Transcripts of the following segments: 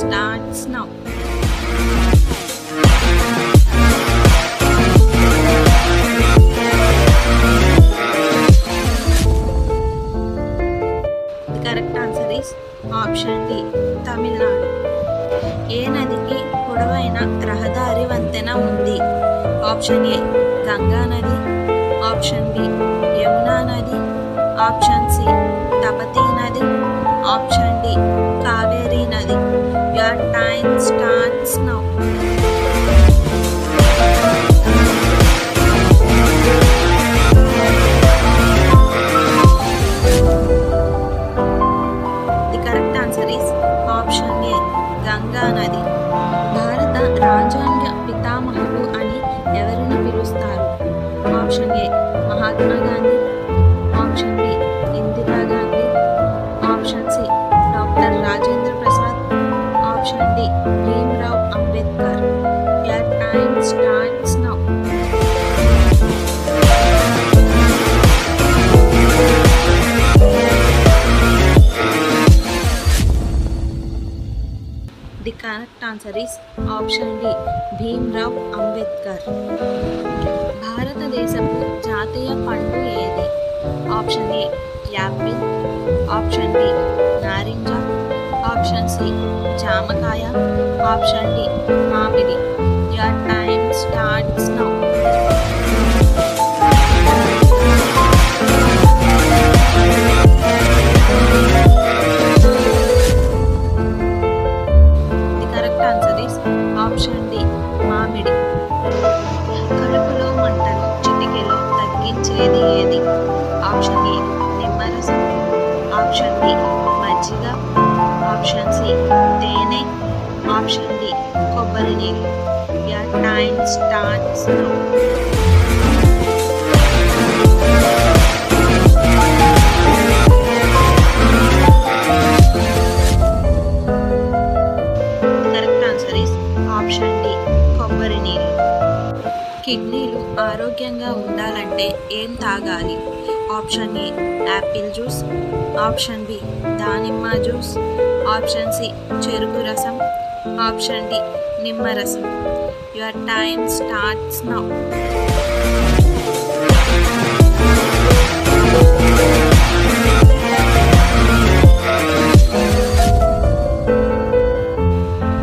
starts now. The correct answer is option D, Tamil Nadu. ఏ నదికి పొడవైన రహదారి వంతెన ఉంది? ఆప్షన్ ఏ గంగా నది, ఆప్షన్ బి యమునా నది, ఆప్షన్ సి తపతీ నది, ఆప్షన్ డి కావేరీ నది. Your time starts now. The correct answer is option A Ganga నది. భారత రాజ్యాంగ పితామహుడు అని ఎవరిని పిలుస్తారు? Option A Mahatma Gandhi, option B Indira Gandhi, option C doctor Rajendra Prasad, option D Bhimrao Ambedkar. Your time starts now. The correct answer is option D Bhimrao Ambedkar. భారతదేశపు జాతీయ పండు ఏది? Option A apple, option B నారింజ, ఆప్షన్ సి జామకాయ, ఆప్షన్ డి మామిడి. Your time starts now. The correct answer is option D మామిడి. కడుపులో మంటను చిటికెలో తగ్గించేది ఏది? ఆప్షన్ ఏ నిమ్మరసం, ఆప్షన్ బి మజ్జిగ, ఆప్షన్ సి తేనె, ఆప్షన్ డి కొబ్బరి నీళ్ళు. Your time starts now. Correct answer is option D కొబ్బరి నీళ్ళు. కిడ్నీలు ఆరోగ్యంగా ఉండాలంటే ఏం తాగాలి? Option A apple juice, option B దానిమ్మ జ్యూస్, ఆప్షన్ సి చెరుకు రసం, ఆప్షన్ డి నిమ్మరసం. Your time starts now.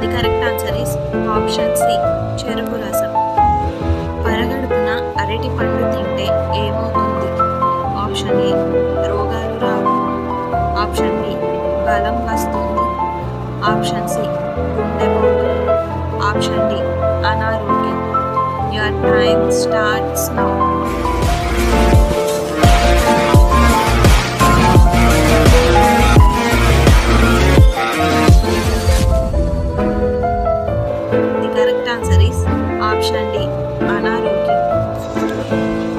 The correct answer is option C చెరుకు రసం. పరగడుపున అరటి పండు తింటే ఏమవుతుంది? ఆప్షన్ ఏ రోగాలు రావు, ఆప్షన్ బి బలం వస్తుంది, ఆప్షన్ సి గుండెపోటు, ఆప్షన్ డి అనారోగ్యం. Your time starts now. The correct answer is option D అనారోగ్యం.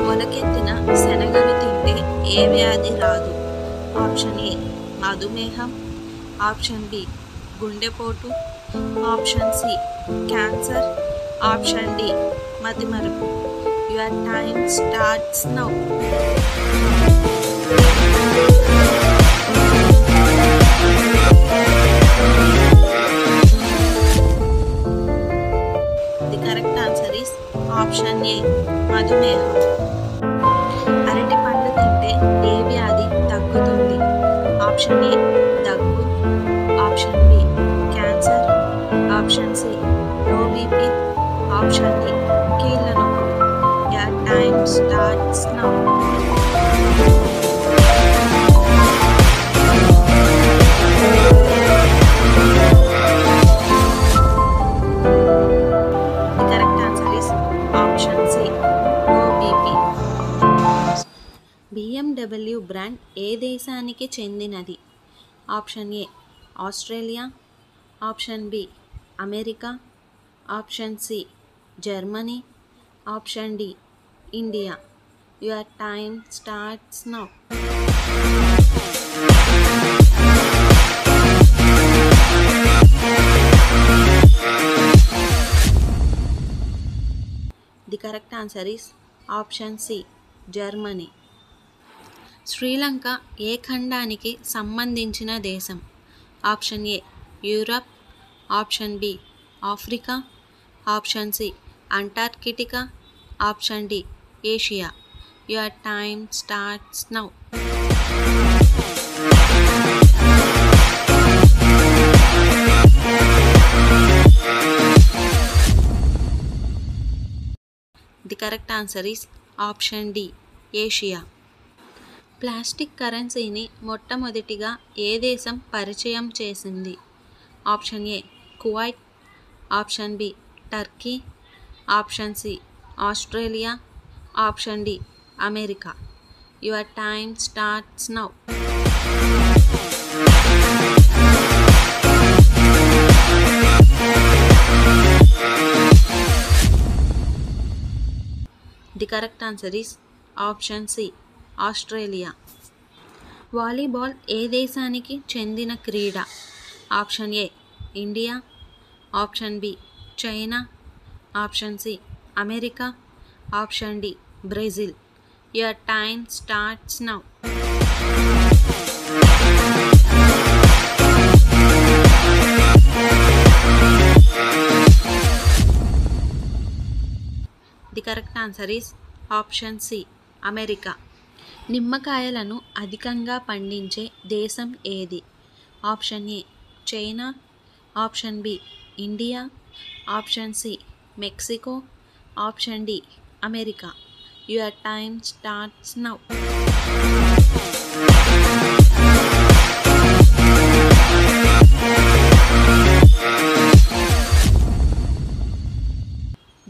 మొలకెత్తిన శనగలు తింటే ఏ వ్యాధి రాదు? ఆప్షన్ ఏ మధుమేహం, ఆప్షన్ బి గుండెపోటు, option C cancer, option D మతిమరుపు. Your time starts now. The correct answer is option A మధుమేహం. అరటి పండు తింటే ఏ వ్యాధి తగ్గుతుంది? ఆప్షన్ ఏ దగ్గు, option B cancer, option C low BP, option D కీళ్ళ నొప్పి. Your time starts now. The correct answer is option C low BP. BMW brand ఏ దేశానికి చెందినది? Option A Australia, option B America, option C Germany, option D India. Your time starts now. The correct answer is option C Germany. Sri Lanka ఏ ఖండానికి సంబంధించిన దేశం? Option A Europe, option B Africa, option C Antarctica, option D Asia. Your time starts now. The correct answer is option D Asia. Plastic కరెన్సీని మొట్టమొదటిగా ఏ దేశం పరిచయం చేసింది? Option A Kuwait, option B Turkey, option C Australia, option D America. Your time starts now. The correct answer is option C Australia. Volleyball ఏ దేశానికి చెందిన క్రీడ? Option A India, option B China, option C America, option D Brazil. Your time starts now. The correct answer is option C America. నిమ్మకాయలను అధికంగా పండించే దేశం ఏది? Option A China, option B India, option C Mexico, option D America. Your time starts now.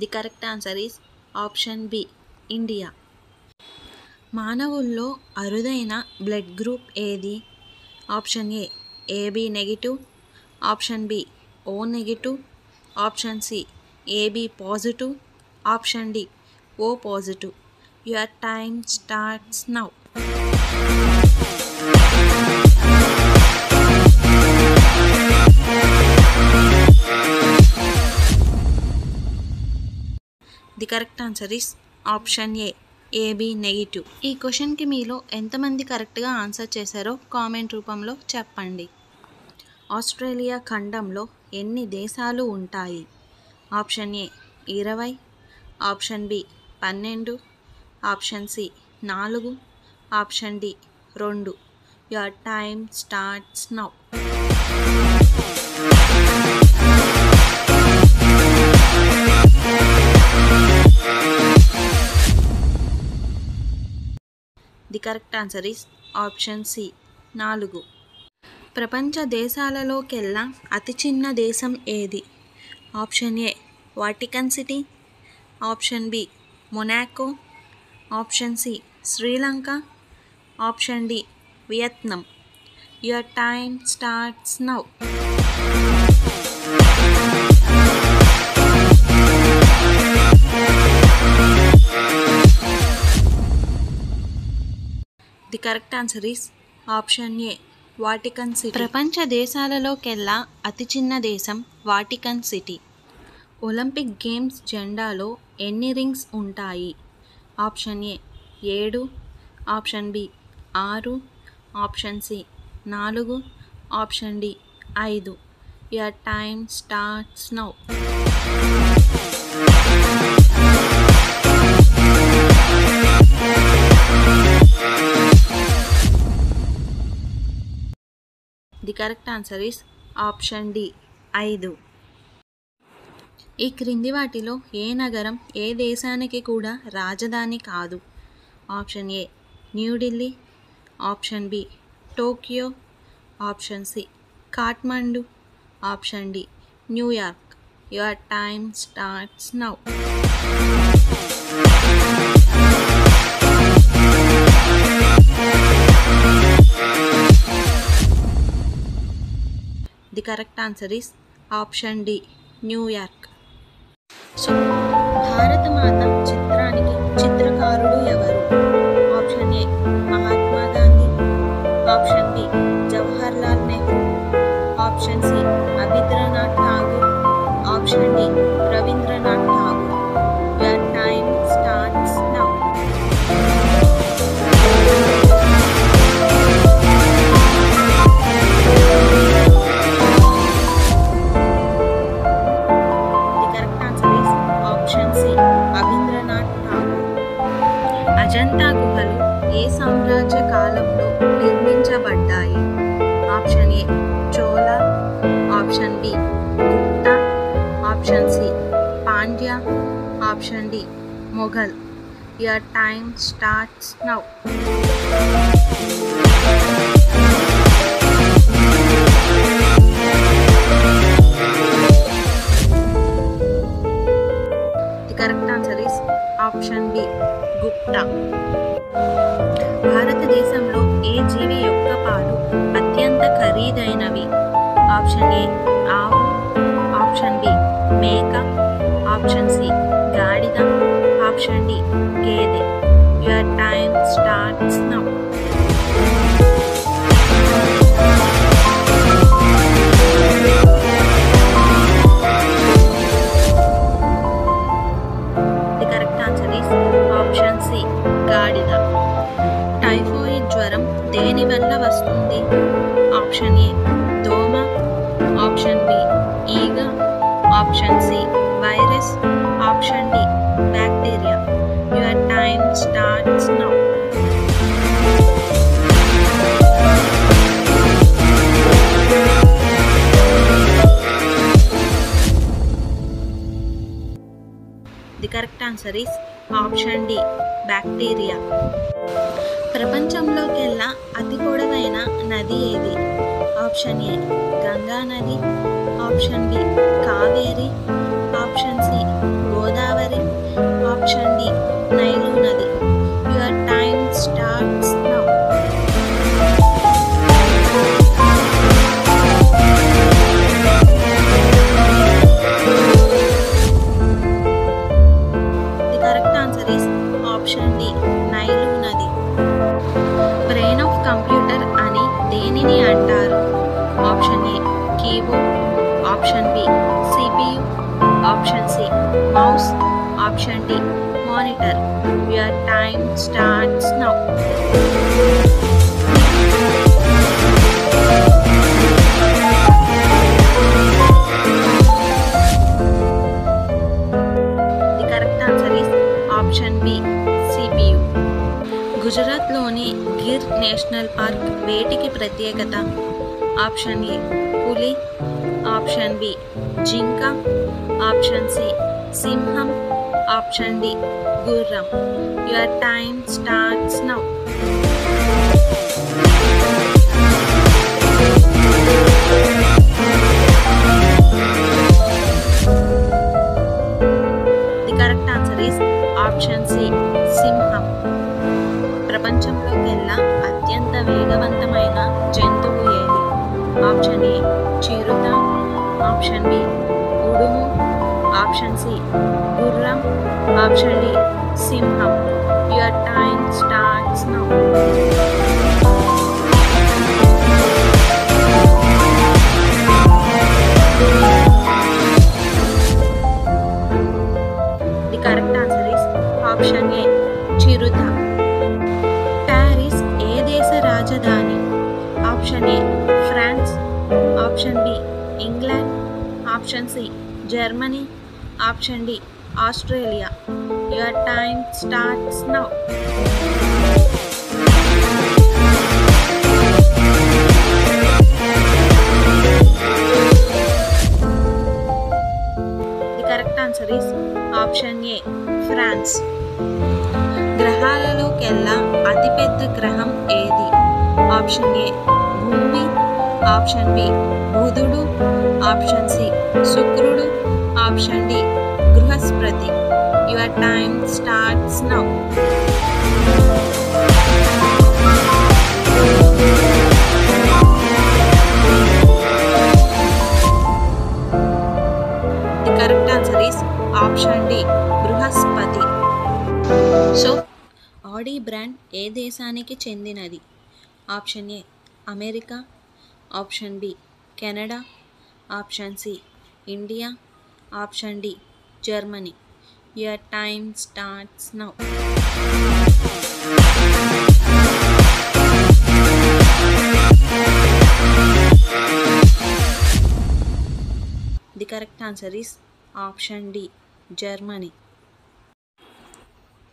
The correct answer is option B India. మానవుల్లో అరుదైన blood group ఏది? Option A AB negative, option B O negative, option C AB positive, option D O positive. Your time starts now. The correct answer is option A AB negative. ఈ క్వశ్చన్కి మీలో ఎంతమంది కరెక్ట్గా answer చేశారో comment రూపంలో చెప్పండి. Australia ఖండంలో ఎన్ని దేశాలు ఉంటాయి? Option A 20, option B 12, option C 4, option D 2. Your time starts now. The correct answer is option C 4. ప్రపంచ దేశాలలోకెల్లా అతి చిన్న దేశం ఏది? Option A Vatican City, option B Monaco, option C Sri Lanka, option D Vietnam. Your time starts now. The correct answer is option A Vatican City. ప్రపంచ దేశాలలోకెల్లా అతి చిన్న దేశం వాటికన్ సిటీ. ఒలింపిక్ గేమ్స్ జెండాలో ఎన్ని రింగ్స్ ఉంటాయి? Option A 7, option B 6, option C 4, option D 5. Your time starts now. The correct answer is option D 5. ఈ క్రింది వాటిలో ఏ నగరం ఏ దేశానికి కూడా రాజధాని కాదు? Option A New Delhi, option B Tokyo, option C Kathmandu, option D New York. Your time starts now. The correct answer is option D New York. So Bharat Mata చిత్రానికి చిత్రకారుడు ఎవరు? Option A Mahatma Gandhi, option B Jawaharlal Nehru, option C Rabindranath Tagore, option D Rabindranath Tagore. Your time starts now. India. Option D. Mughal. Your time starts now. The correct answer is option B. Gupta. భారతదేశంలో ఏ జీవి యొక్క పాలు అత్యంత ఖరీదైనవి? Option A ఆవు, option B మేక, option C గాడిద, option D గేదె. Your time starts now. The correct answer is option C గాడిద. టైఫాయిడ్ జ్వరం దేని వల్ల వస్తుంది? ఆప్షన్ ఏ దోమ, ఆప్షన్ బి ఈగ, option C virus, option D bacteria. Your time starts now. The correct answer is option D bacteria. ప్రపంచంలోకెల్లా అతి పొడవైన నది ఏది? ఆప్షన్ ఏ గంగా నది, option B Kaveri, option C Godavari, option D Nile నది. Your time starts now. The correct answer is option D Nile నది. Brain of computer అని దేనిని అంటారు? Option A keyboard, option B CPU, option C mouse, option D monitor. Your time starts now. The correct answer is option B CPU. గుజరాత్లోని Gir national park వేటికి ప్రత్యేకత? Option A పులి, option B జింక, option C సింహం, option D గుర్రం. Your time starts now. The correct answer is option C సింహం. ప్రపంచంలోకెల్లా అత్యంత వేగవంతమైన జంతువు ఏది? ఆప్షన్ ఏ చిరుత, ఆప్షన్ బి ఉడుము, ఆప్షన్ సి గుర్రం, ఆప్షన్ డి సింహం. Your time starts now. The correct answer is option A చిరుత. ప్యారిస్ ఏ దేశ రాజధాని? Option A France, option B England, option C Germany, option D Australia. Your time starts now. The correct answer is option A France. గ్రహాలలోకెల్లా అతిపెద్ద గ్రహం ఏది? Option A భూమి, option B బుధుడు, ఆప్షన్ సి శుక్రుడు, ఆప్షన్ డి బృహస్పతి. Your time starts now. The correct answer is option D బృహస్పతి. So Audi brand ఏ దేశానికి చెందినది? Option A America, option B Canada, option C India, option D Germany. Your time starts now. The correct answer is option D Germany.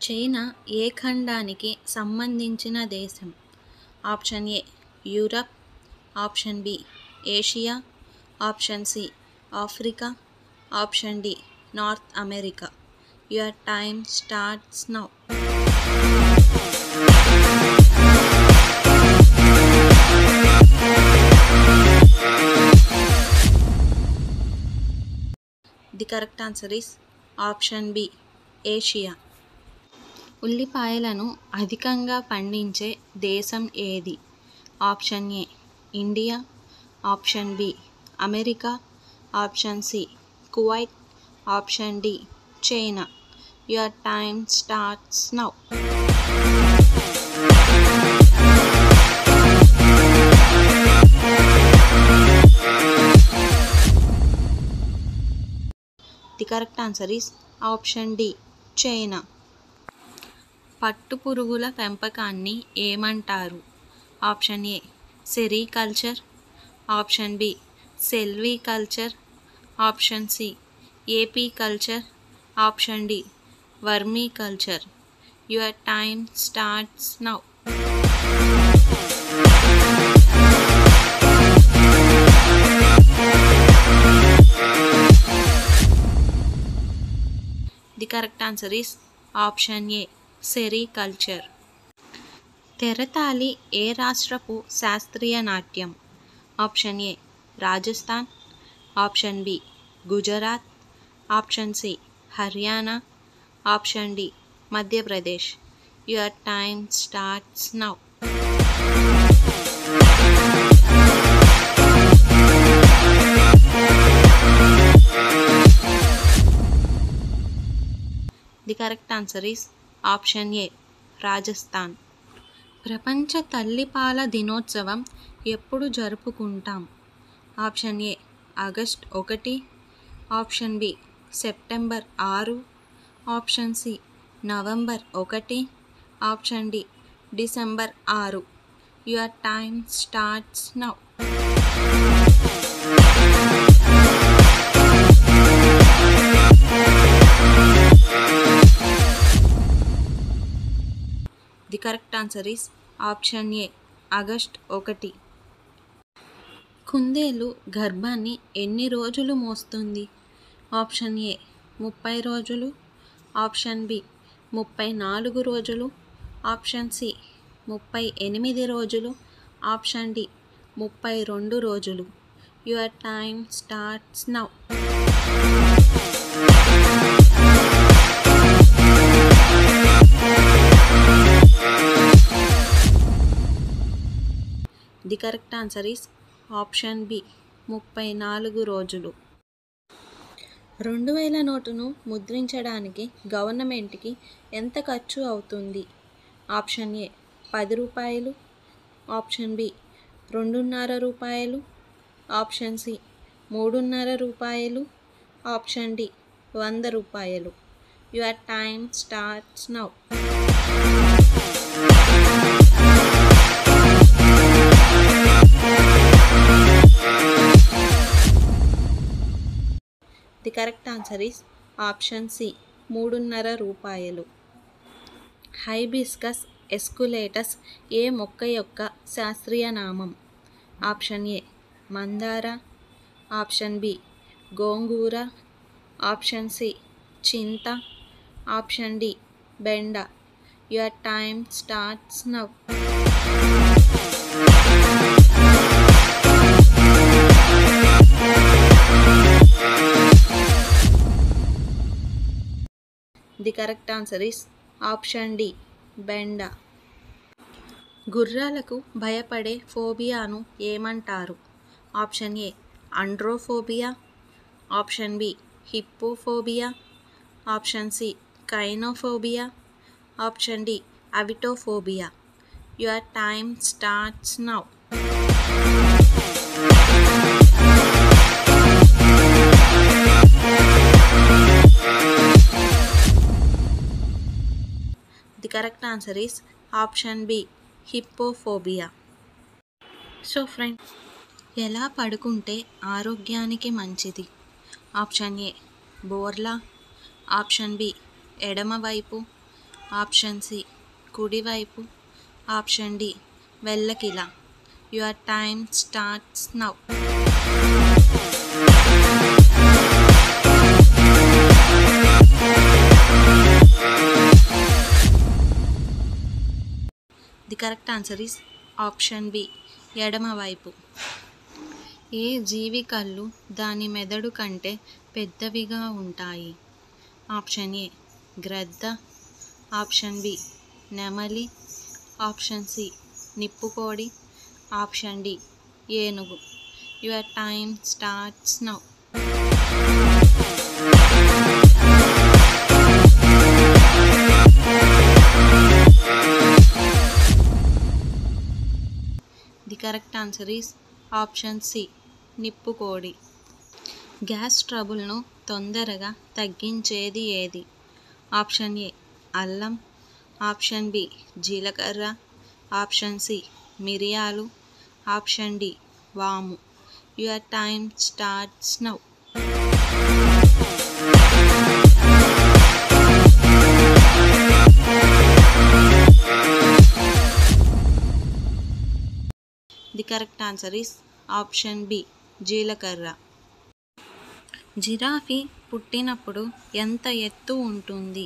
China ఏ ఖండానికి సంబంధించిన దేశం? Option A Europe, option B Asia, option C Africa, option D North America. Your time starts now. The correct answer is option B, Asia. ఉల్లిపాయలను అధికంగా పండించే దేశం ఏది? Option A India, option B America, option C Kuwait, option D China. Your time starts now. The correct answer is option D China. పట్టుపురుగుల పెంపకాన్ని ఏమంటారు? Option A sericulture, option B silviculture, option C apiculture, option D vermiculture. Your time starts now. The correct answer is option A sericulture. Terah Taali ఏ రాష్ట్రపు శాస్త్రీయ నాట్యం? Option A Rajasthan, option B Gujarat, option C Haryana, option D Madhya Pradesh. Your time starts now. The correct answer is option A Rajasthan. ప్రపంచ తల్లిపాల దినోత్సవం ఎప్పుడు జరుపుకుంటాం? Option A August 1, option B September 6, option C November 1, option D December 6. Your time starts now. The correct answer is option A August 1. కుందేలు గర్భాన్ని ఎన్ని రోజులు మోస్తుంది? Option A 30 రోజులు, ఆప్షన్ బి 34 రోజులు, ఆప్షన్ సి 38 రోజులు, ఆప్షన్ డి 32 రోజులు. Your time starts now. The correct answer is option B 34 రోజులు. 2000 నోటును ముద్రించడానికి గవర్నమెంట్కి ఎంత ఖర్చు అవుతుంది? ఆప్షన్ ఏ 10 రూపాయలు, ఆప్షన్ బి 2.5 రూపాయలు, ఆప్షన్ సి 3.5 రూపాయలు, ఆప్షన్ డి 100 రూపాయలు. Your time starts now. The correct answer is option C 3.5 రూపాయలు. హైబిస్కస్ ఎస్కులేటస్ ఏ మొక్క యొక్క శాస్త్రీయ నామం? ఆప్షన్ ఏ మందార, ఆప్షన్ బి గోంగూర, ఆప్షన్ సి చింత, ఆప్షన్ డి బెండ. Your time starts now. The correct answer is option D బెండ. గుర్రాలకు భయపడే ఫోబియాను ఏమంటారు? Option A androphobia, option B hippophobia, option C cynophobia, option D avitophobia. Your time starts now. The correct answer is option B hippophobia. So friends, ఎలా పడుకుంటే ఆరోగ్యానికి మంచిది? Option A బోర్లా, ఆప్షన్ బి ఎడమవైపు, ఆప్షన్ సి కుడివైపు, option D వెల్లకిలా. Your time starts now. Correct answer is option B ఎడమవైపు. ఏ జీవి కళ్ళు దాని మెదడు కంటే పెద్దవిగా ఉంటాయి? ఆప్షన్ ఏ గ్రద్ద, ఆప్షన్ బి నెమలి, ఆప్షన్ సి నిప్పుకోడి, ఆప్షన్ డి ఏనుగు. Your time starts now. The correct answer is option C నిప్పుకోడి. గ్యాస్ ట్రబుల్ను తొందరగా తగ్గించేది ఏది? ఆప్షన్ ఏ అల్లం, ఆప్షన్ బి జీలకర్ర, ఆప్షన్ సి మిరియాలు, ఆప్షన్ డి వాము. Your time starts now. The correct answer is option B జీలకర్ర. జిరాఫీ పుట్టినప్పుడు ఎంత ఎత్తు ఉంటుంది?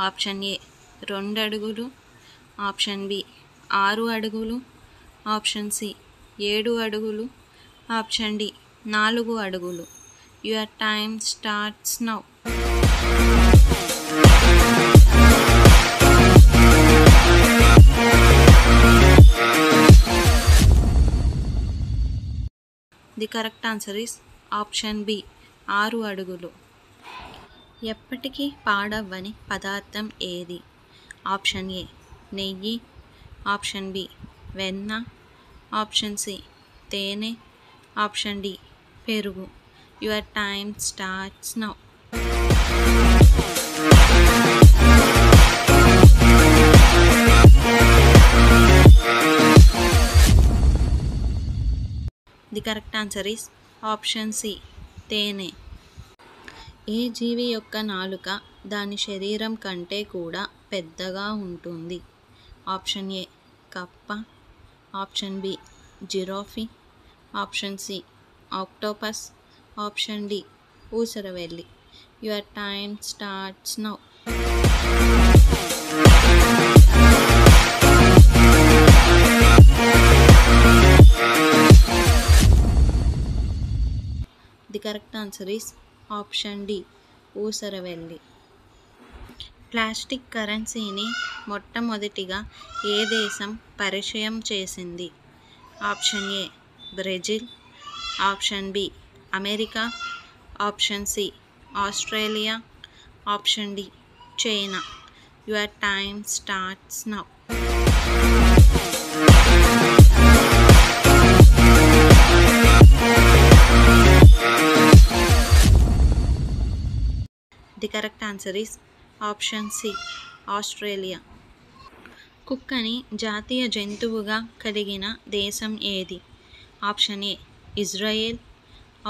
ఆప్షన్ ఏ 2 అడుగులు, ఆప్షన్ బి 6 అడుగులు, ఆప్షన్ సి 7 అడుగులు, ఆప్షన్ డి 4 అడుగులు. Your time starts now. The correct answer is option B 6 అడుగులు. ఎప్పటికీ పాడవ్వని పదార్థం ఏది? ఆప్షన్ ఏ నెయ్యి, ఆప్షన్ బి వెన్న, ఆప్షన్ సి తేనె, ఆప్షన్ డి పెరుగు. Your time starts now. The correct answer is option C తేనె. ఏ జీవి యొక్క నాలుక దాని శరీరం కంటే కూడా పెద్దగా ఉంటుంది? ఆప్షన్ ఏ కప్ప, option B giraffe, option C octopus, option D ఊసరవెల్లి. Your time starts now. The correct answer is option D ఊసరవెల్లి. ప్లాస్టిక్ కరెన్సీని మొట్టమొదటిగా ఏ దేశం పరిచయం చేసింది? Option A Brazil, option B America, option C Australia, option D China. Your time starts now. The correct answer is option C Australia. కుక్కని జాతీయ జంతువుగా కలిగిన దేశం ఏది? Option A Israel,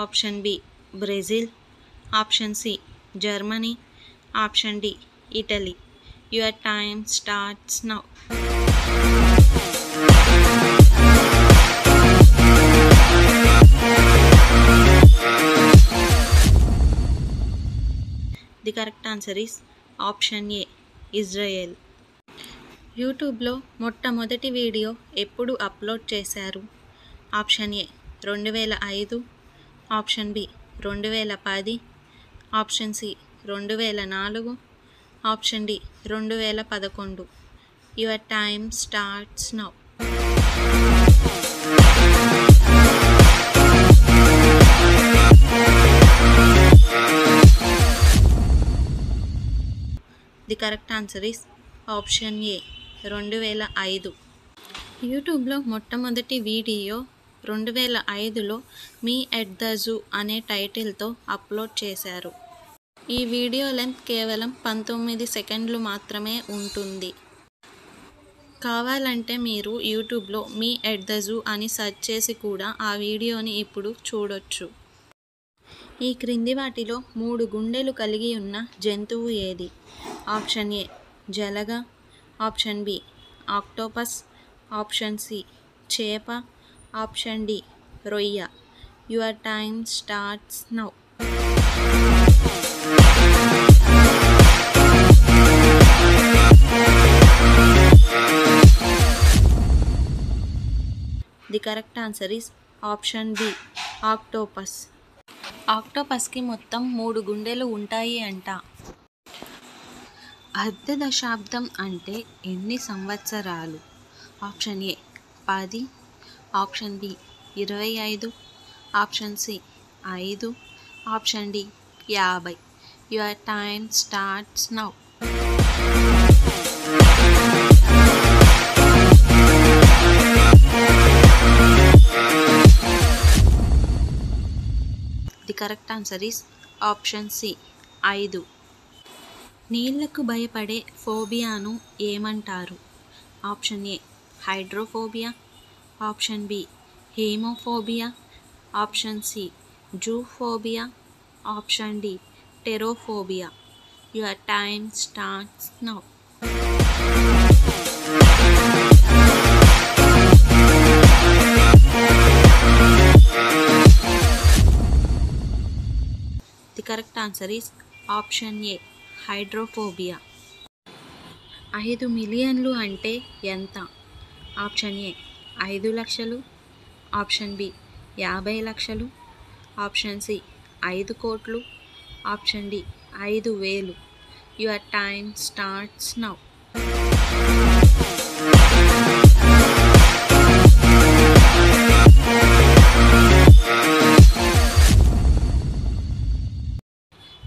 option B Brazil, option C Germany, option D Italy. Your time starts now. The correct answer is option A Israel. యూట్యూబ్లో మొట్టమొదటి video ఎప్పుడు upload చేశారు? Option A 2005, option B 2010, option C 2004, option D 2011. Your time starts now. The correct answer is option A 2005. యూట్యూబ్లో మొట్టమొదటి video 2005లో me at the zoo అనే టైటిల్తో upload చేశారు. ఈ వీడియో లెంత్ కేవలం 19 సెకండ్లు మాత్రమే ఉంటుంది. కావాలంటే మీరు యూట్యూబ్లో మీ ఎట్ ద జూ అని సెర్చ్ చేసి కూడా ఆ వీడియోని ఇప్పుడు చూడొచ్చు. ఈ క్రింది వాటిలో 3 గుండెలు కలిగి ఉన్న జంతువు ఏది? ఆప్షన్ ఏ జలగ, option B octopus, option C చేప, ఆప్షన్ డి రొయ్య. Your time starts now. The correct answer is option B octopus. ఆక్టోపస్కి మొత్తం 3 గుండెలు ఉంటాయి అంట. అర్ధ దశాబ్దం అంటే ఎన్ని సంవత్సరాలు? Option A 10, option B 25, option C 5, option D 50. Your time starts now. The correct answer is option C 5. నీళ్లకు భయపడే ఫోబియాను ఏమంటారు? Option A hydrophobia, option B haemophobia, option C zoophobia, option D pterophobia. Your time starts now. The correct answer is option A hydrophobia. 5 మిలియన్లు అంటే ఎంత? Option A 5 లక్షలు, option B 50 లక్షలు, option C 5 కోట్లు, option D 5,000. Your time starts now.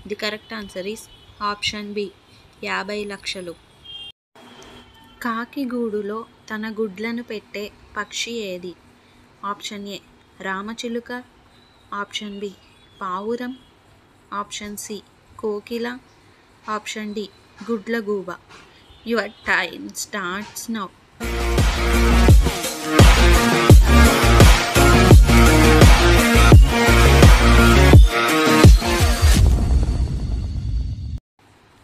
The correct answer is option B 50 లక్షలు. కాకి గూడులో తన గుడ్లను పెట్టే పక్షి ఏది? ఆప్షన్ ఏ రామచిలుక, ఆప్షన్ బి పావురం, ఆప్షన్ సి కోకిల, ఆప్షన్ డి గుడ్లగూబ. Your time starts now.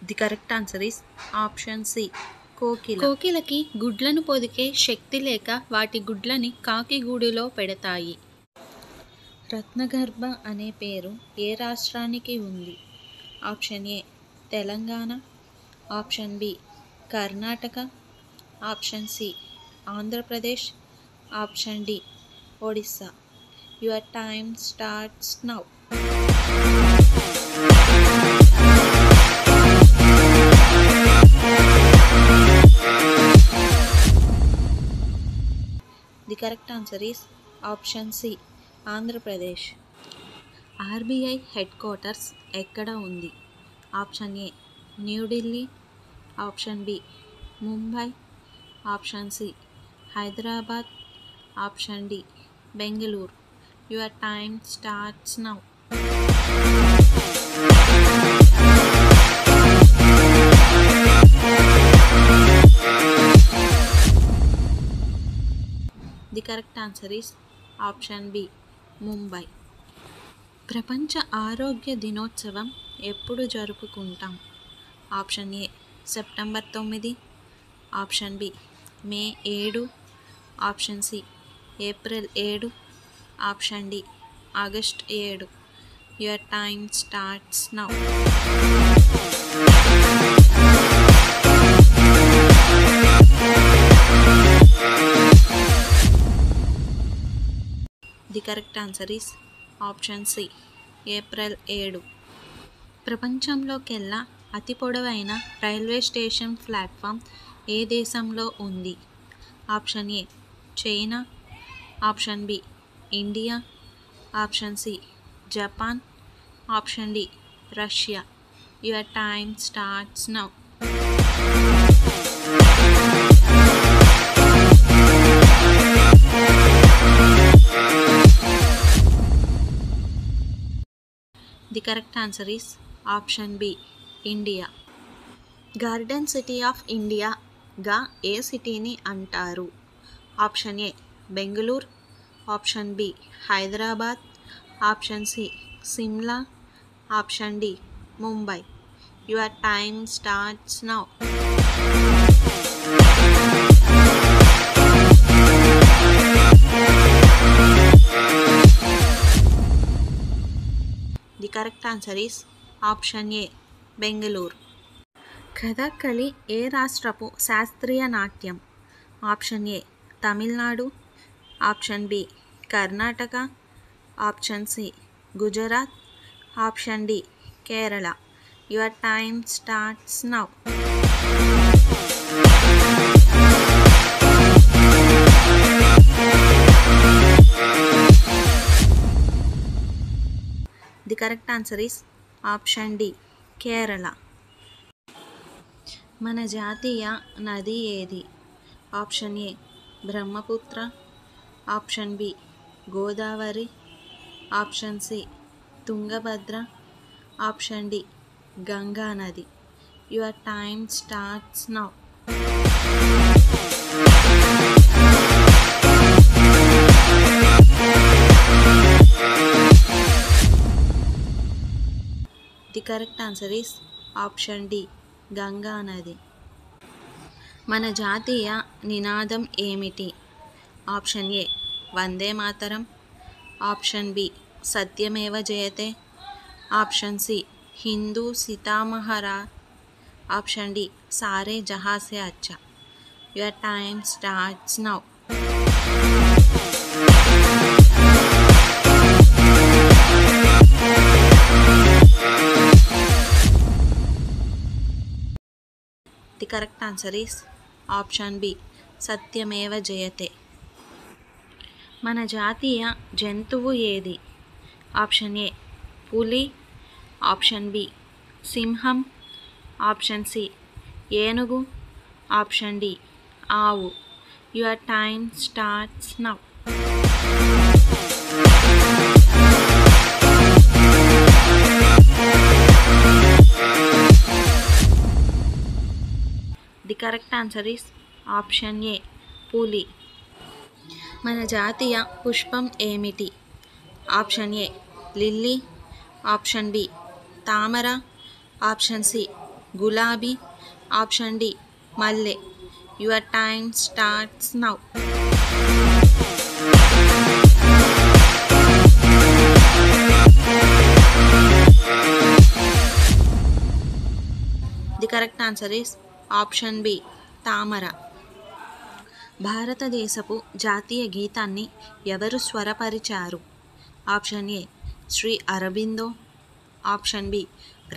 The correct answer is option C కోకిల. కోకిలకి గుడ్లను పొదికే శక్తి లేక వాటి గుడ్లని కాకి గూడులో పెడతాయి. రత్నగర్భ అనే పేరు ఏ రాష్ట్రానికి ఉంది? Option A Telangana, option B Karnataka, option C Andhra Pradesh, option D Odisha. Your time starts now. The correct answer is option C Andhra Pradesh. RBI headquarters ఎక్కడ ఉంది? Option A New Delhi, option B Mumbai, option C Hyderabad, option D Bengaluru. Your time starts now. The correct answer is option B Mumbai. ప్రపంచ ఆరోగ్య దినోత్సవం ఎప్పుడు జరుపుకుంటాం? Option A September 9, option B May 7, option C April 7, option D August 7. Your time starts now. The correct answer is option C April 7. ప్రపంచంలోకెల్లా అతి పొడవైన railway station platform ఏ దేశంలో ఉంది? Option A China, option B India, option C Japan, option D Russia. Your time starts now. The correct answer is option B India. Garden city of ఇండియాగా ఏ సిటీని అంటారు? Option A Bengaluru, option B Hyderabad, option C Shimla, option D Mumbai. Your time starts now. The correct answer is option A Bengaluru. Kathakali ఏ రాష్ట్రపు శాస్త్రీయ నాట్యం? Option A Tamil Nadu, option B Karnataka, option C Gujarat, option D Kerala. Your time starts now. The correct answer is option D Kerala. మన జాతీయ నది ఏది? Option A Brahmaputra, option B Godavari, option C Tungabhadra, option D Ganga నది. Your time starts now. The correct answer is option D Ganga నది. మన జాతీయ నినాదం ఏమిటి? Option A Vande Mataram, option B Satyameva Jayate, option C హిందూ సీతామహారా, option D Saare Jahan Se Achha. Your time starts now. The correct answer is option B Satyameva Jayate. మన జాతీయ జంతువు ఏది? ఆప్షన్ ఏ పులి, ఆప్షన్ బి సింహం, ఆప్షన్ సి ఏనుగు, ఆప్షన్ డి ఆవు. Your time starts now. The correct answer is option A పులి. మన జాతీయ పుష్పం ఏమిటి? Option A lily, option B తామర, ఆప్షన్ సి గులాబీ, ఆప్షన్ డి మల్లె. Your time starts now. The correct answer is option B తామర. భారతదేశపు జాతీయ గీతాన్ని ఎవరు స్వరపరిచారు? Option A Shri Aurobindo, option B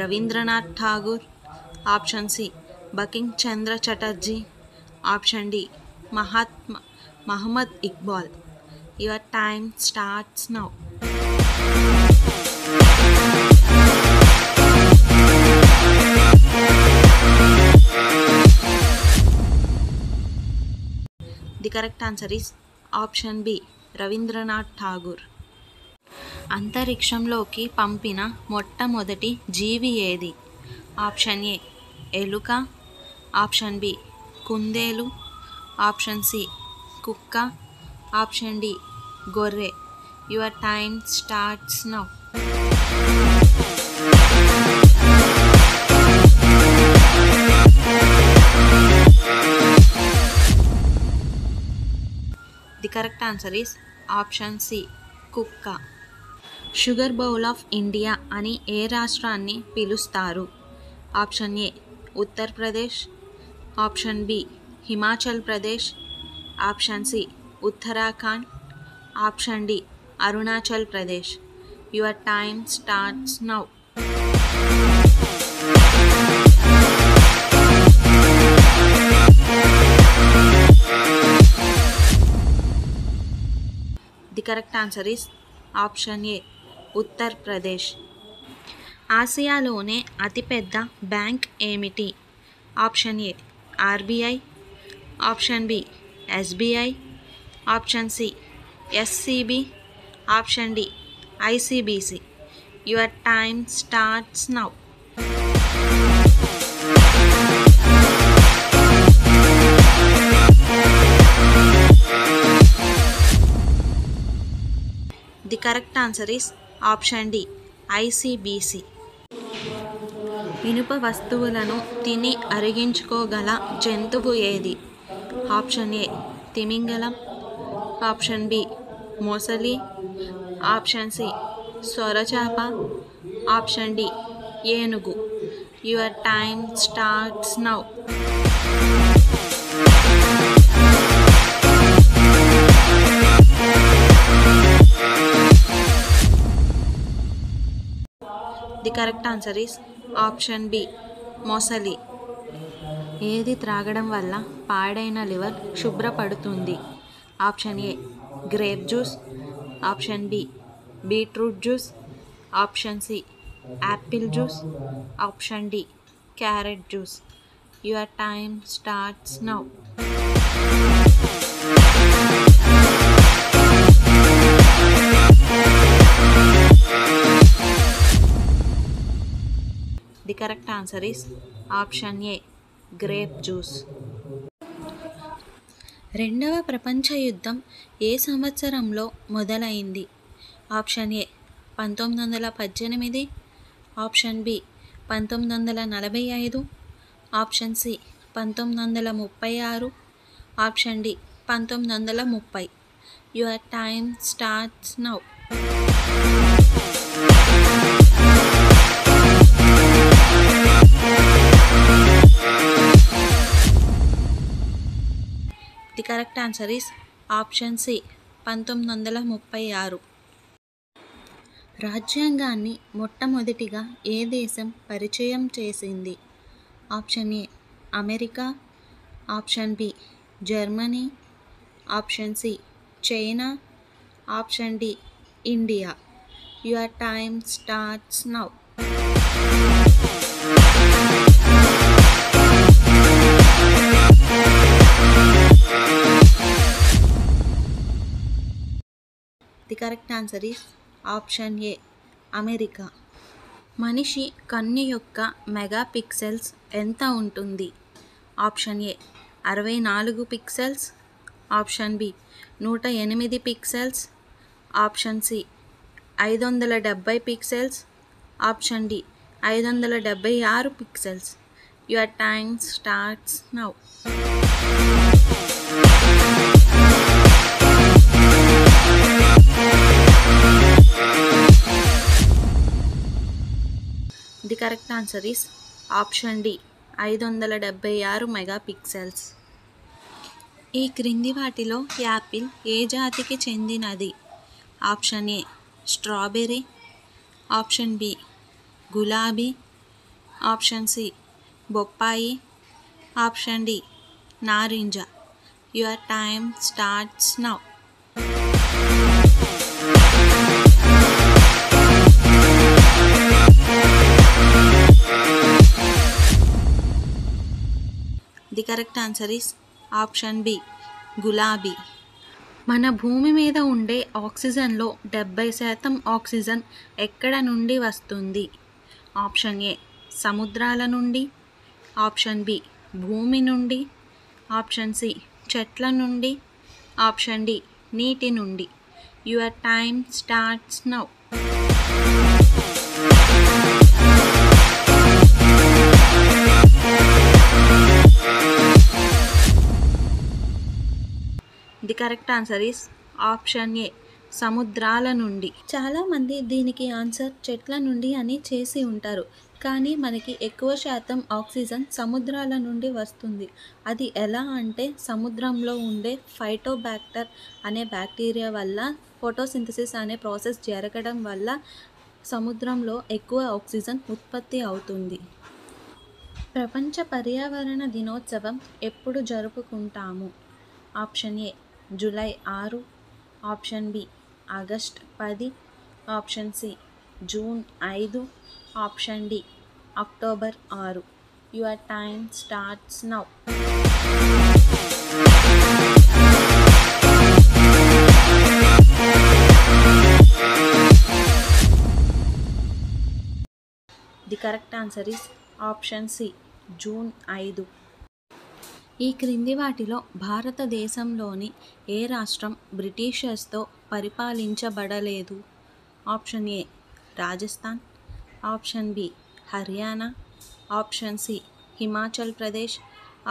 Rabindranath Tagore, option C Bankim Chandra Chatterjee, option D Mohammed Iqbal. Your time starts now. The correct answer is option B Rabindranath Tagore. అంతరిక్షంలోకి పంపిన మొట్టమొదటి జీవి ఏది? ఆప్షన్ ఏ ఎలుక, ఆప్షన్ బి కుందేలు, ఆప్షన్ సి కుక్క, ఆప్షన్ డి గొర్రె. Your time starts now. The correct answer is option C కుక్క. షుగర్ బౌల్ ఆఫ్ ఇండియా అని ఏ రాష్ట్రాన్ని పిలుస్తారు? Option A Uttar Pradesh, option B Himachal Pradesh, option C Uttarakhand, option D Arunachal Pradesh. Your time starts now. The correct answer is option A Uttar Pradesh. ఆసియాలోనే అతిపెద్ద bank ఏమిటి? Option A RBI, option B SBI, option C SCB, option D ICBC. Your time starts now. The correct answer is option D ICBC. ఇనుప వస్తువులను తిని అరిగించుకోగల జంతువు ఏది? Option A తిమింగలం, option B మొసలి, ఆప్షన్ సి సొరచాప, ఆప్షన్ డి ఏనుగు. Your time starts now. The correct answer is option B మొసలి. ఏది త్రాగడం వల్ల పాడైన లివర్ శుభ్రపడుతుంది? Option A grape juice, option B beetroot juice, option C apple juice, option D carrot juice. Your time starts now. The correct answer is option A grape juice. రెండవ ప్రపంచ యుద్ధం ఏ సంవత్సరంలో మొదలైంది? Option A 1918, option B 1945, option C 1936, option D 1930. Your time starts now. The correct answer is option C 1936. రాజ్యాంగాన్ని మొట్టమొదటిగా ఏ దేశం పరిచయం చేసింది? Option A America, option B Germany, option C China, option D India. Your time starts now. The correct answer is option A America. మనిషి కన్ను యొక్క megapixels ఎంత ఉంటుంది? Option A 64 pixels, option B 108 pixels, option C 570 pixels, option D 576 pixels. Your time starts now. The correct answer is option D 576 megapixels. ఈ క్రింది వాటిలో apple ఏ జాతికి చెందినది? Option A strawberry, option B గులాబీ, option C బొప్పాయి, option D నారింజ. Your time starts now. The correct answer is option B గులాబీ. మన భూమి మీద ఉండే ఆక్సిజన్లో 70% ఆక్సిజన్ ఎక్కడ నుండి వస్తుంది? ఆప్షన్ ఏ సముద్రాల నుండి, ఆప్షన్ బి భూమి నుండి, ఆప్షన్ సి చెట్ల నుండి, ఆప్షన్ డి నీటి నుండి. Your time starts now. The correct answer is option A సముద్రాల నుండి. చాలామంది దీనికి ఆన్సర్ చెట్ల నుండి అని చేసి ఉంటారు, కానీ మనకి ఎక్కువ శాతం ఆక్సిజన్ సముద్రాల నుండి వస్తుంది. అది ఎలా అంటే సముద్రంలో ఉండే ఫైటోబాక్టర్ అనే బ్యాక్టీరియా వల్ల ఫోటోసింథసిస్ అనే ప్రాసెస్ జరగడం వల్ల సముద్రంలో ఎక్కువ ఆక్సిజన్ ఉత్పత్తి అవుతుంది. ప్రపంచ పర్యావరణ దినోత్సవం ఎప్పుడు జరుపుకుంటాము? Option A July 6, option B August 10, option C June 5, option D October 6. Your time starts now. The correct answer is option C June 5. ఈ క్రింది వాటిలో భారతదేశంలోని ఏ రాష్ట్రం బ్రిటిషర్స్తో పరిపాలించబడలేదు? Option A Rajasthan, option B Haryana, option C Himachal Pradesh,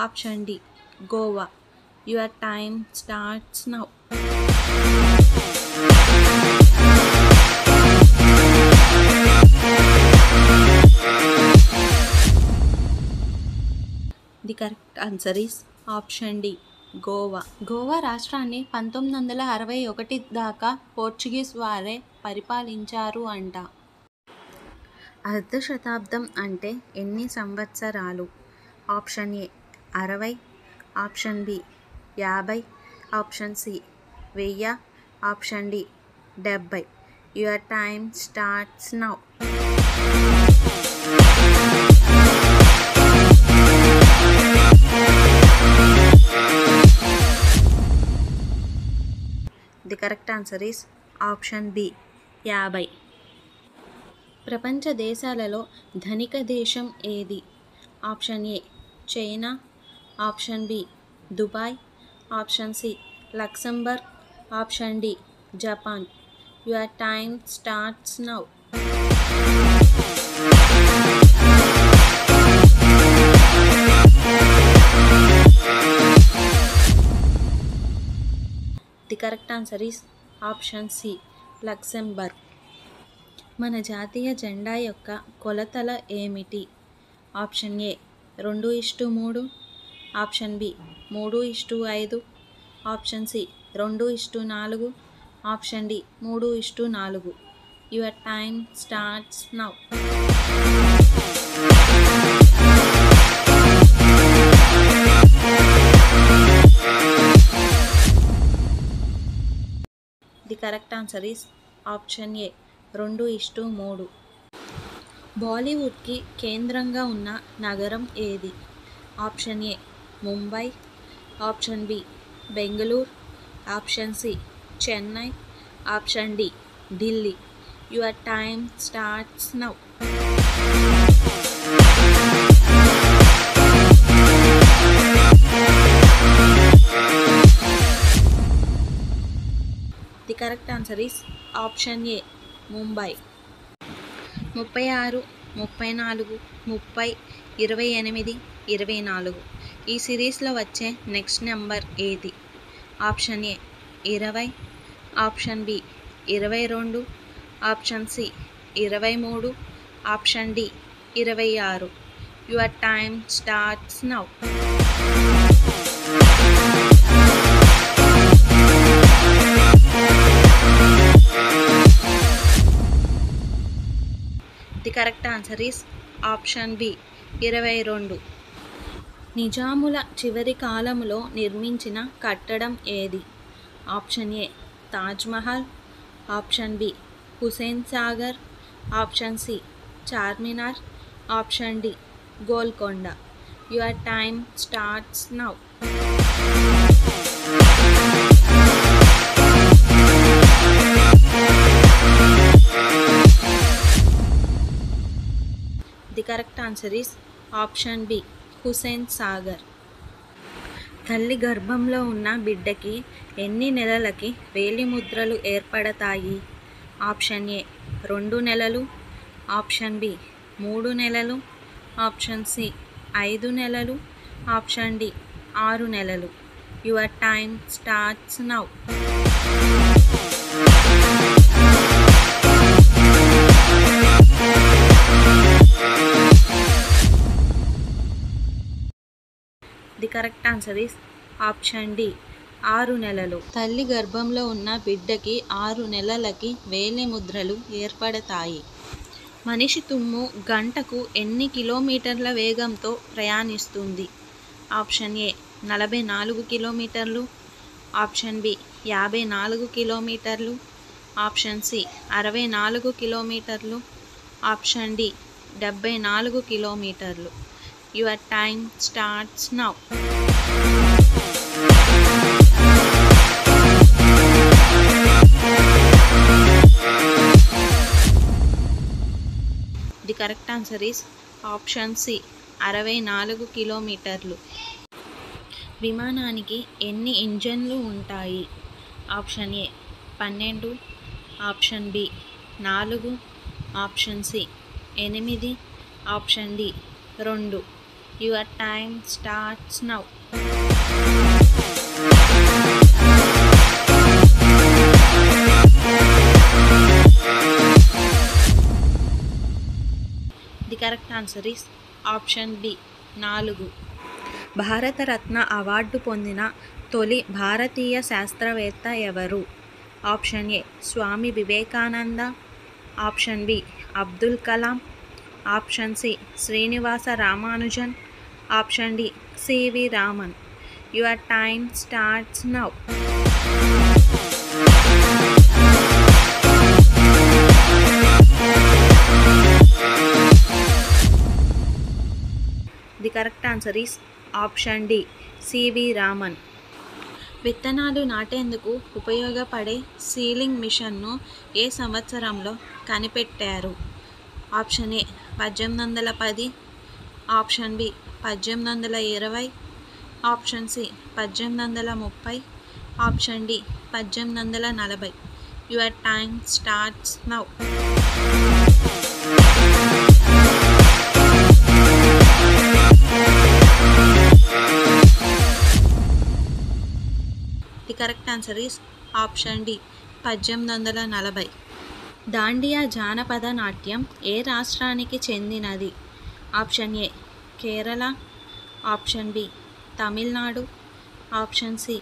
option D Goa. Your time starts now. The correct answer is option D Goa. Goa రాష్ట్రాన్ని 1961 దాకా పోర్చుగీస్ వారే పరిపాలించారు అంట. అర్ధశతాబ్దం అంటే ఎన్ని సంవత్సరాలు? Option A 60, option B 50, option C 1000, option D 70. Your time starts now. The correct answer is option B 50. ప్రపంచ దేశాలలో ధనిక దేశం ఏది? Option A China, option B Dubai, option C Luxembourg, option D Japan. Your time starts now. The correct answer is option C Luxembourg. మన జాతీయ జెండా యొక్క కొలతల ఏమిటి? Option A 2:3, option B 3:5, option C 2:4, option D 3:4. Your time starts now. The correct answer is option A 2:3. బాలీవుడ్కి కేంద్రంగా ఉన్న నగరం ఏది? Option A Mumbai, option B Bengaluru, option C Chennai, option D Delhi. Your time starts now. The correct answer is option A Mumbai. 36, 34, 30, 28, 24 ఈ సిరీస్లో వచ్చే next number ఏది? Option A 20, option B 22, option C 23, option D 26. Your time starts now. The correct answer is option B 22. నిజాముల చివరి కాలంలో నిర్మించిన కట్టడం ఏది? Option A Taj Mahal, option B Hussain Sagar, option C Charminar, option D Golconda. Your time starts now. The correct answer is option B Hussain Sagar. తల్లి గర్భంలో ఉన్న బిడ్డకి ఎన్ని నెలలకి వేలిముద్రలు ఏర్పడతాయి? ఆప్షన్ ఏ 2 నెలలు, ఆప్షన్ బి 3 నెలలు, ఆప్షన్ సి 5 నెలలు, ఆప్షన్ డి 6 నెలలు. Your time starts now. The correct answer is option D 6 నెలలు. తల్లి గర్భంలో ఉన్న బిడ్డకి 6 నెలలకి వేలిముద్రలు ఏర్పడతాయి. మనిషి తుమ్ము గంటకు ఎన్ని కిలోమీటర్ల వేగంతో ప్రయాణిస్తుంది? ఆప్షన్ ఏ 44 కిలోమీటర్లు, ఆప్షన్ బి 54 కిలోమీటర్లు, ఆప్షన్ సి 64 కిలోమీటర్లు, ఆప్షన్ డి 74 కిలోమీటర్లు. Your time starts now. The correct answer is option C 64 కిలోమీటర్లు. విమానానికి ఎన్ని ఇంజన్లు ఉంటాయి? Option A 12, option B 4, option C 8, option D 2. Your time starts now. The correct answer is option B 4. Bharat Ratna award పొందిన తొలి భారతీయ శాస్త్రవేత్త ఎవరు? Option A Swami Vivekananda, option B Abdul Kalam, option C Srinivasa Ramanujan, option D CV Raman. Your time starts now. The correct answer is option D CV Raman. విత్తనాలు నాటేందుకు ఉపయోగపడే సీలింగ్ మిషన్ను ఏ సంవత్సరంలో కనిపెట్టారు? Option A 1810, option B 1820, option C 1830, option D 1840. Your time starts now. The correct answer is option D 1840. Dandiya జానపద నాట్యం ఏ రాష్ట్రానికి చెందినది? Option A Kerala, option B Tamil Nadu, option C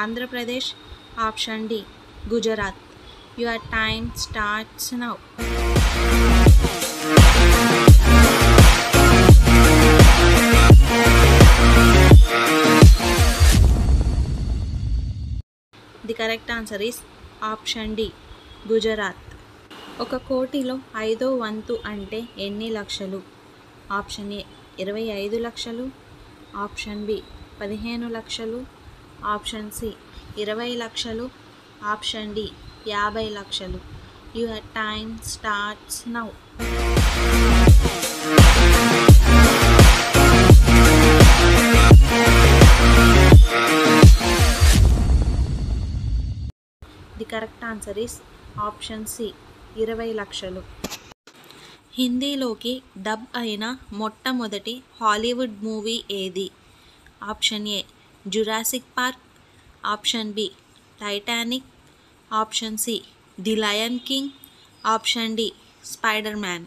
Andhra Pradesh, option D Gujarat. Your time starts now. The correct answer is option D Gujarat. 1 కోటిలో 5వ వంతు అంటే ఎన్ని లక్షలు? ఆప్షన్ ఏ 25 లక్షలు, ఆప్షన్ బి 15 లక్షలు, ఆప్షన్ సి 20 లక్షలు, ఆప్షన్ డి 50 లక్షలు. Your time starts now. The correct answer is option C 20 లక్షలు. హిందీలోకి డబ్ అయిన మొట్టమొదటి హాలీవుడ్ మూవీ ఏది? Option A Jurassic Park, option B Titanic, option C the lion king, option D spider man.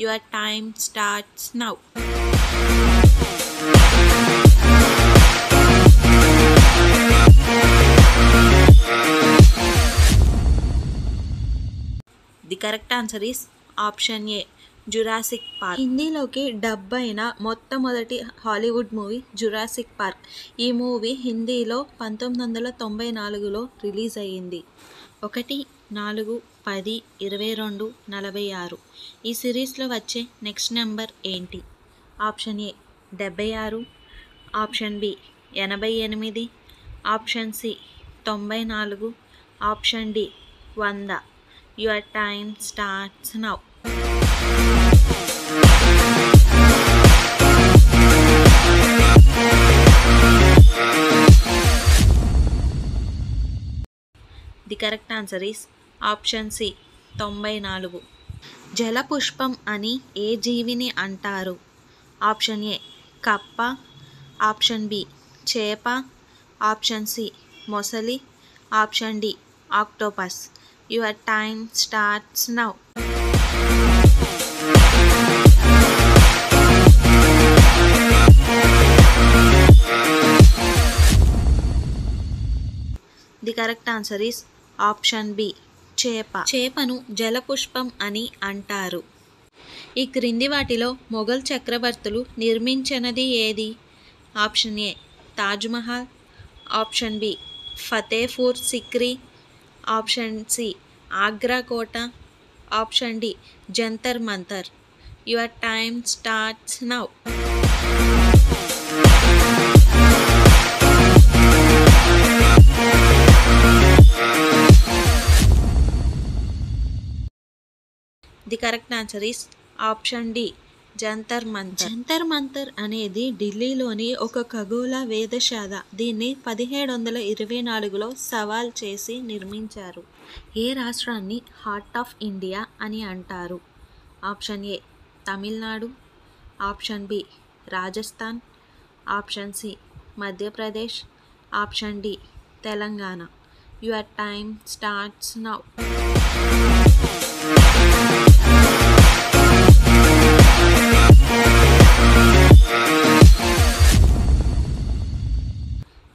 Your time starts now. The correct answer is option A Jurassic Park. హిందీలోకి dub అయిన మొట్టమొదటి Hollywood movie Jurassic Park. ఈ movie హిందీలో 1994లో release అయ్యింది. 1, 4, 10, 22, 46. ఈ సిరీస్లో వచ్చే నెక్స్ట్ నెంబర్ ఏంటి? Option A 76, option B 88, option C 94, option D 100. Your time starts now. The correct answer is option C 94. జలపుష్పం అని ఏ జీవిని అంటారు? ఆప్షన్ ఏ కప్ప, ఆప్షన్ బి చేప, ఆప్షన్ సి మొసలి, option D octopus. Your time starts now. The correct answer is option B చేప. చేపను జలపుష్పం అని అంటారు. ఈ క్రింది వాటిలో మొఘల్ చక్రవర్తులు నిర్మించినది ఏది? Option A Taj Mahal, option B Fatehpur Sikri, option C Agra కోట, option D Jantar Mantar. Your time starts now. The correct answer is option D Jantar Mantar. Jantar Mantar అనేది ఢిల్లీలోని ఒక ఖగోళ వేధశాల. దీన్ని 1724లో సవాల్ చేసి నిర్మించారు. ఏ రాష్ట్రాన్ని హార్ట్ ఆఫ్ ఇండియా అని అంటారు? Option A Tamil Nadu, option B Rajasthan, option C Madhya Pradesh, option D Telangana. Your time starts now.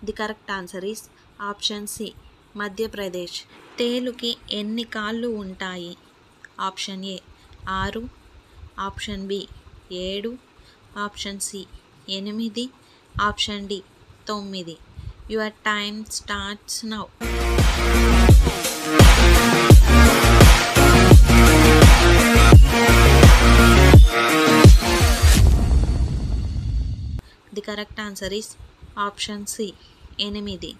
The correct answer is option C Madhya Pradesh. తేలుకి ఎన్ని కాళ్ళు ఉంటాయి? Option A 6, option B 7, option C 8, option D 9. Your time starts now. The correct answer is option C 8.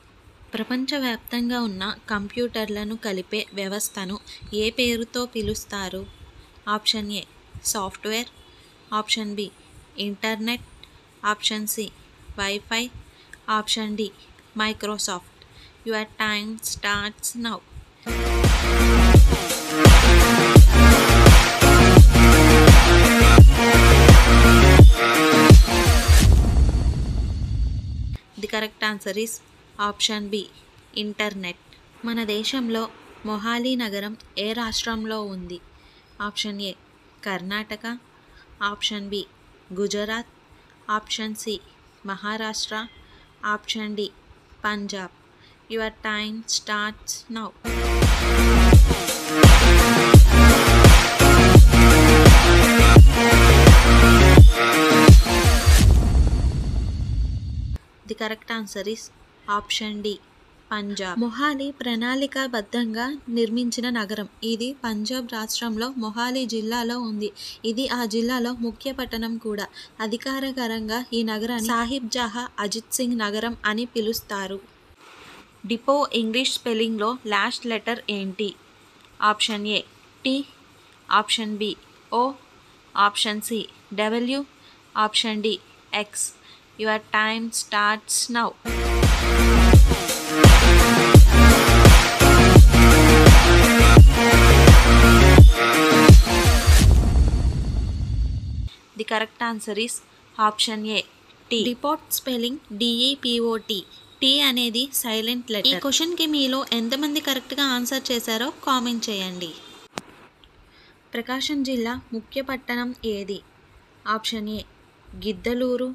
ప్రపంచవ్యాప్తంగా ఉన్న కంప్యూటర్లను కలిపే వ్యవస్థను ఏ పేరుతో పిలుస్తారు? Option A software, option B internet, option C wifi, option D Microsoft. Your time starts now. The correct answer is option B internet. మన దేశంలో మొహాలీ నగరం ఏ రాష్ట్రంలో ఉంది? Option A Karnataka, option B Gujarat, option C Maharashtra, option D Punjab. Your time starts now. The correct answer is option D Punjab. Mohali ప్రణాళికాబద్ధంగా నిర్మించిన నగరం. ఇది పంజాబ్ రాష్ట్రంలో మొహాలీ జిల్లాలో ఉంది. ఇది ఆ జిల్లాలో ముఖ్య పట్టణం కూడా. అధికారికంగా ఈ నగరాన్ని సాహిబ్ జహా అజిత్ సింగ్ నగరం అని పిలుస్తారు. డిపో ఇంగ్లీష్ స్పెల్లింగ్లో లాస్ట్ లెటర్ ఏంటి? Option A T, option B O, option C W, option D X. Your time starts now. The correct answer is option A T. Depot spelling D E P O T. T అనేది silent letter. ఈ క్వశ్చన్కి మీలో ఎంతమంది కరెక్ట్గా answer చేశారో comment చేయండి. ప్రకాశం జిల్లా ముఖ్య పట్టణం ఏది? Option A Giddalur,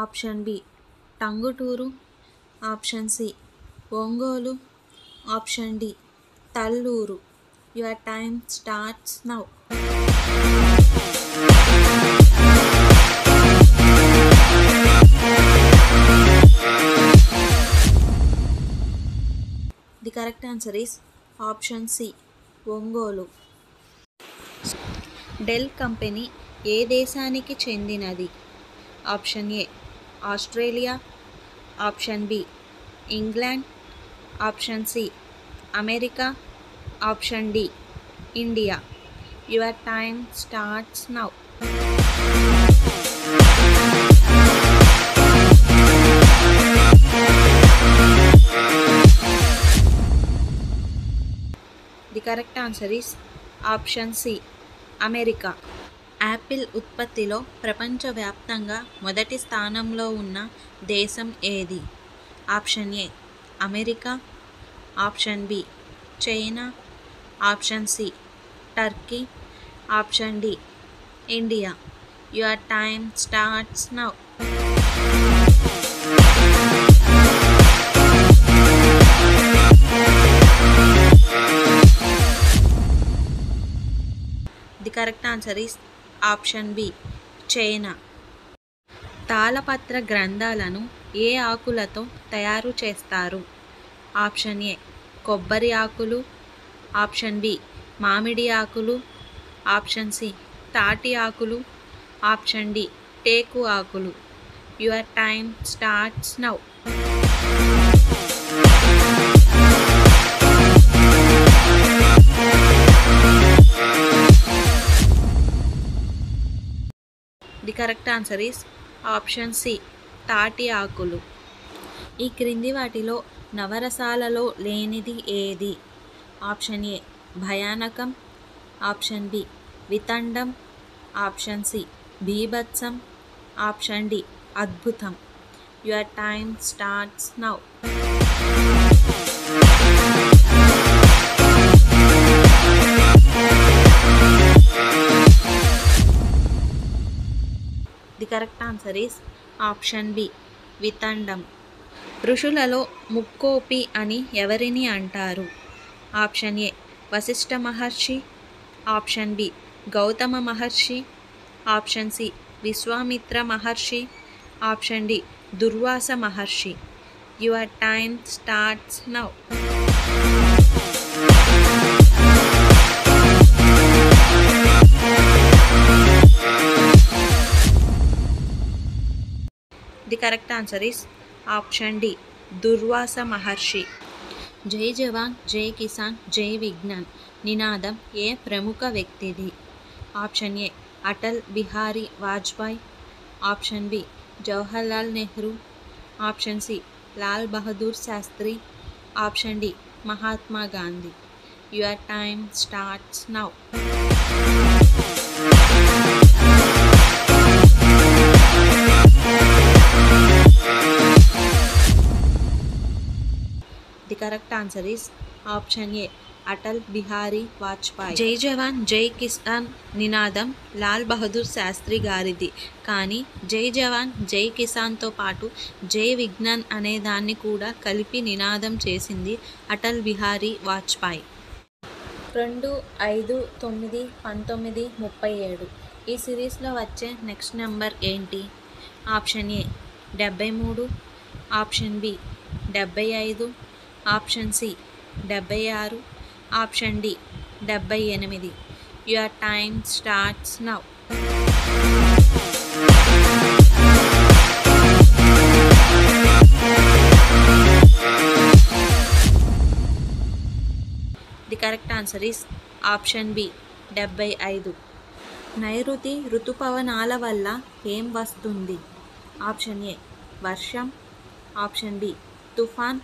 option B Tangutur, option C Ongole, option D Tallur. Your time starts now. The correct answer is option C Ongole. Dell company ఏ దేశానికి చెందినది? Option A Australia, option B England, option C America, option D India. Your time starts now. The correct answer is option C America. Apple ఉత్పత్తిలో ప్రపంచవ్యాప్తంగా మొదటి స్థానంలో ఉన్న దేశం ఏది? Option A America, option B China, option C Turkey, option D India. Your time starts now. The correct answer is option B China. తాళపత్ర గ్రంథాలను ఏ ఆకులతో తయారు చేస్తారు? ఆప్షన్ ఏ కొబ్బరి ఆకులు, ఆప్షన్ బి మామిడి ఆకులు, ఆప్షన్ సి తాటి ఆకులు, ఆప్షన్ డి టేకు ఆకులు. Your time starts now. The correct answer is option C తాటి ఆకులు. ఈ క్రింది వాటిలో నవరసాలలో లేనిది ఏది? ఆప్షన్ ఏ భయానకం, ఆప్షన్ బి వితండం, ఆప్షన్ సి బీభత్సం, ఆప్షన్ డి అద్భుతం. Your time starts now. The correct answer is option B వితండం. ఋషులలో ముక్కోపి అని ఎవరిని అంటారు? Option A Vashishtha Maharshi, option B Gautama Maharshi, option C Vishwamitra Maharshi, option D Durvasa Maharshi. Your time starts now. The correct answer is option D Durvasa Maharshi. జై జవాన్ జై కిసాన్ జై విజ్ఞాన్ నినాదం ఏ ప్రముఖ వ్యక్తిది? Option A Atal Bihari Vajpayee, option B Jawaharlal Nehru, option C Lal Bahadur Shastri, option D Mahatma Gandhi. Your time starts now. The correct answer is option A Atal Bihari Vajpayee. జై జవాన్ జై కిసాన్ నినాదం లాల్ బహదూర్ శాస్త్రి గారిది. కానీ జై జవాన్ జై కిసాన్తో పాటు జై విజ్ఞాన్ అనే దాన్ని కూడా కలిపి నినాదం చేసింది అటల్ బిహారీ వాజ్పేయి. 2, 5, 9, 19, 37 ఈ సిరీస్లో వచ్చే నెక్స్ట్ నెంబర్ ఏంటి? Option A 73, option B 75, option C 76, option D 78. Your time starts now. The correct answer is option B 75. నైరుతి ఋతుపవనాల వల్ల ఏం వస్తుంది? ఆప్షన్ ఏ వర్షం, ఆప్షన్ బి తుఫాన్,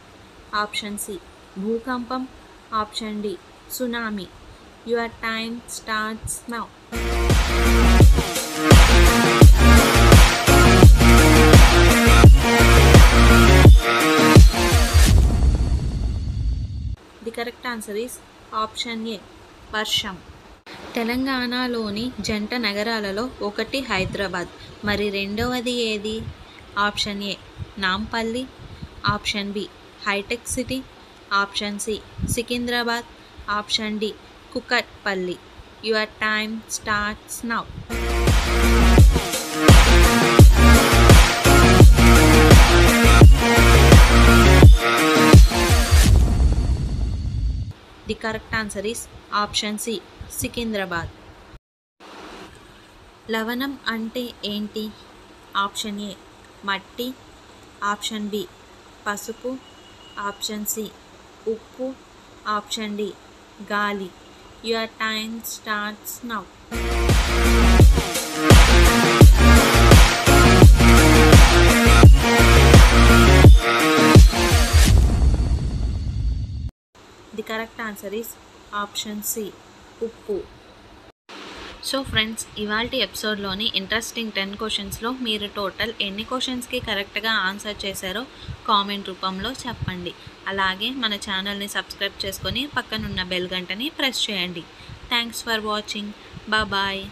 ఆప్షన్ సి భూకంపం, option D tsunami. Your time starts now. The correct answer is option A వర్షం. తెలంగాణలోని జంట నగరాలలో ఒకటి హైదరాబాద్, మరి రెండవది ఏది? Option A Nampally, option B hitech city, option C Secunderabad, option D Kukatpally. Your time starts now. The correct answer is option C Secunderabad. లవణం అంటే ఏంటి? ఆప్షన్ ఏ మట్టి, ఆప్షన్ బి పసుపు, ఆప్షన్ సి ఉప్పు, ఆప్షన్ డి గాలి. Your time starts now. The correct answer is option C ఉప్పు. So friends, ఇవాల్టి ఎపిసోడ్లోని ఇంట్రెస్టింగ్ 10 క్వశ్చన్స్లో మీరు టోటల్ ఎన్ని క్వశ్చన్స్కి కరెక్ట్గా ఆన్సర్ చేశారో కామెంట్ రూపంలో చెప్పండి. అలాగే మన ఛానల్ని సబ్స్క్రైబ్ చేసుకొని పక్కనున్న బెల్ గంటని ప్రెస్ చేయండి. Thanks for watching. బాయ్.